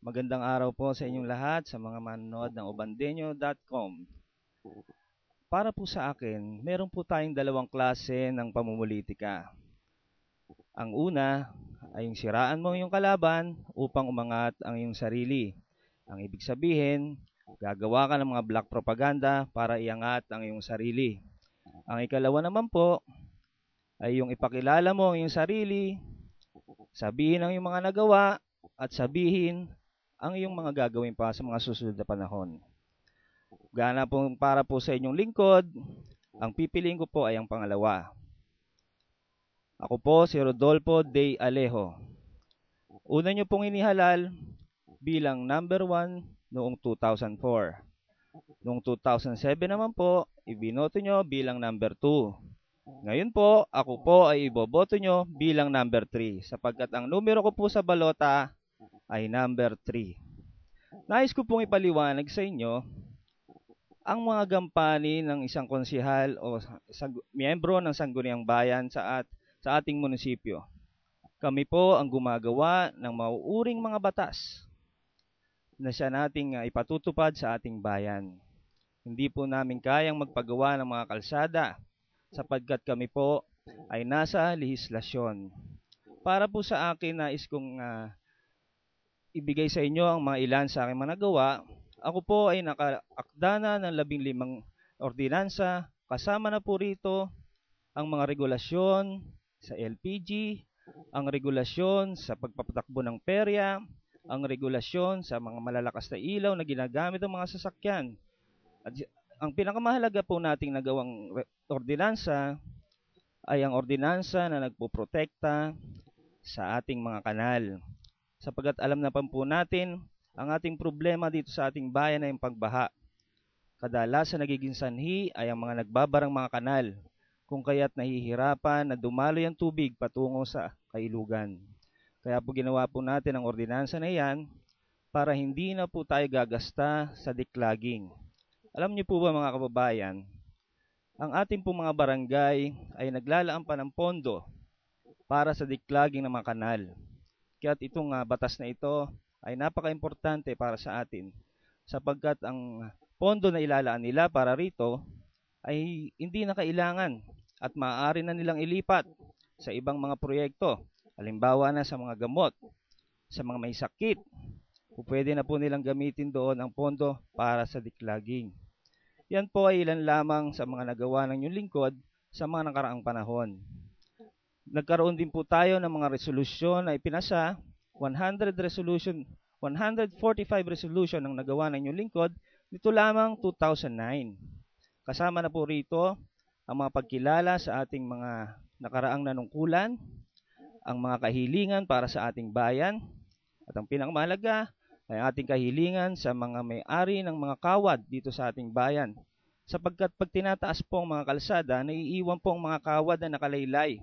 Magandang araw po sa inyong lahat sa mga manonood ng obandeño.com. Para po sa akin, meron po tayong dalawang klase ng pamumulitika. Ang una ay yung siraan mo yung kalaban upang umangat ang iyong sarili. Ang ibig sabihin, gagawa ka ng mga black propaganda para iangat ang iyong sarili. Ang ikalawa naman po ay yung ipakilala mo ang iyong sarili, sabihin ang iyong mga nagawa, at sabihin ang iyong mga gagawin pa sa mga susunod na panahon. Gana po para po sa inyong lingkod, ang pipiliin ko po ay ang pangalawa. Ako po si Rodolfo de Alejo. Una niyo pong inihalal bilang number 1 noong 2004. Noong 2007 naman po, ibinoto nyo bilang number 2. Ngayon po, ako po ay iboboto nyo bilang number 3 sapagkat ang numero ko po sa balota ay number 3. Nais ko pong ipaliwanag sa inyo ang mga gampani ng isang konsehal o miyembro ng Sangguniang Bayan sa ating munisipyo. Kami po ang gumagawa ng mauuring mga batas na siya nating ipatutupad sa ating bayan. Hindi po namin kayang magpagawa ng mga kalsada sapagkat kami po ay nasa lehislasyon. Para po sa akin, nais kong ibigay sa inyo ang mga ilan sa aking mga nagawa. Ako po ay nakaakda na ng 15 ordinansa, kasama na po rito ang mga regulasyon sa LPG, ang regulasyon sa pagpapatakbo ng perya, ang regulasyon sa mga malalakas na ilaw na ginagamit ng mga sasakyan. At ang pinakamahalaga po nating nagawang ordinansa ay ang ordinansa na nagpoprotekta sa ating mga kanal. Sapagat alam na po natin, ang ating problema dito sa ating bayan ay ang pagbaha. Kadalasan nagiging sanhi ay ang mga nagbabarang mga kanal, kung kaya't nahihirapan na dumaloy ang tubig patungo sa kailugan. Kaya po ginawa po natin ang ordinansa na yan para hindi na po tayo gagasta sa declogging. Alam niyo po ba mga kababayan, ang ating po mga barangay ay naglalaan pa ng pondo para sa declogging ng mga kanal. Kaya't itong batas na ito ay napaka-importante para sa atin sapagkat ang pondo na ilalaan nila para rito ay hindi na kailangan at maaari na nilang ilipat sa ibang mga proyekto. Halimbawa na sa mga gamot, sa mga may sakit, pwede na po nilang gamitin doon ang pondo para sa declogging. Yan po ay ilan lamang sa mga nagawa ng inyong lingkod sa mga nakaraang panahon. Nagkaroon din po tayo ng mga resolusyon na ipinasa, 145 resolution ang nagawa ng inyong lingkod nito lamang 2009. Kasama na po rito ang mga pagkilala sa ating mga nakaraang nanungkulan, ang mga kahilingan para sa ating bayan, at ang pinakamahalaga ay ating kahilingan sa mga may-ari ng mga kawad dito sa ating bayan. Sapagkat pag tinataas po ang mga kalsada, naiiwan po ang mga kawad na nakalaylay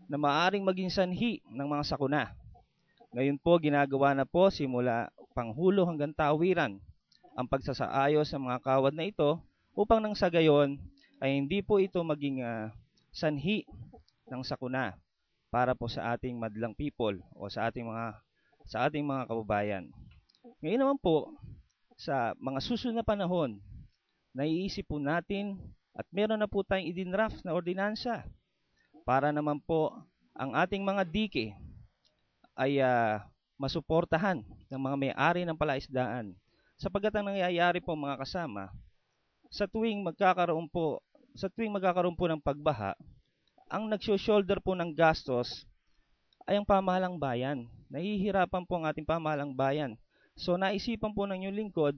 na maaaring maging sanhi ng mga sakuna. Ngayon po, ginagawa na po simula panghulo hanggang tawiran ang pagsasaayos ng mga kawad na ito upang nang sa gayon ay hindi po ito maging sanhi ng sakuna para po sa ating madlang people o sa ating mga kababayan. Ngayon naman po, sa mga susunod na panahon, naiisip po natin at meron na po tayong idinraft na ordinansa para naman po ang ating mga dike ay masuportahan ng mga may-ari ng palaisdaan. Sapagkat ang nangyayari po mga kasama, sa tuwing magkakaroon po ng pagbaha, ang nagsho-shoulder po ng gastos ay ang pamahalang bayan. Nahihirapan po ang ating pamahalang bayan. So naisipan po ng inyong lingkod,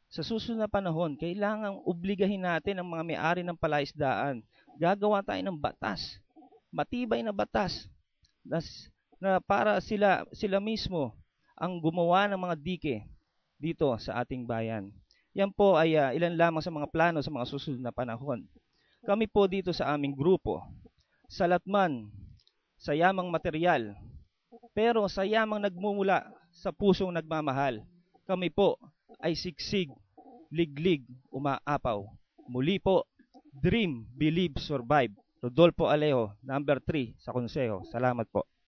sa susunod na panahon, kailangang obligahin natin ang mga may-ari ng palaisdaan. Gagawa tayo ng batas, matibay na batas, na para sila mismo ang gumawa ng mga dike dito sa ating bayan. Yan po ay ilan lamang sa mga plano sa mga susunod na panahon. Kami po dito sa aming grupo, salatman sa yamang material, pero sa yamang nagmumula sa pusong nagmamahal. Kami po ay siksig, liglig, umaapaw. Muli po, dream, believe, survive. Rodolfo Alejo, number 3 sa konseho. Salamat po.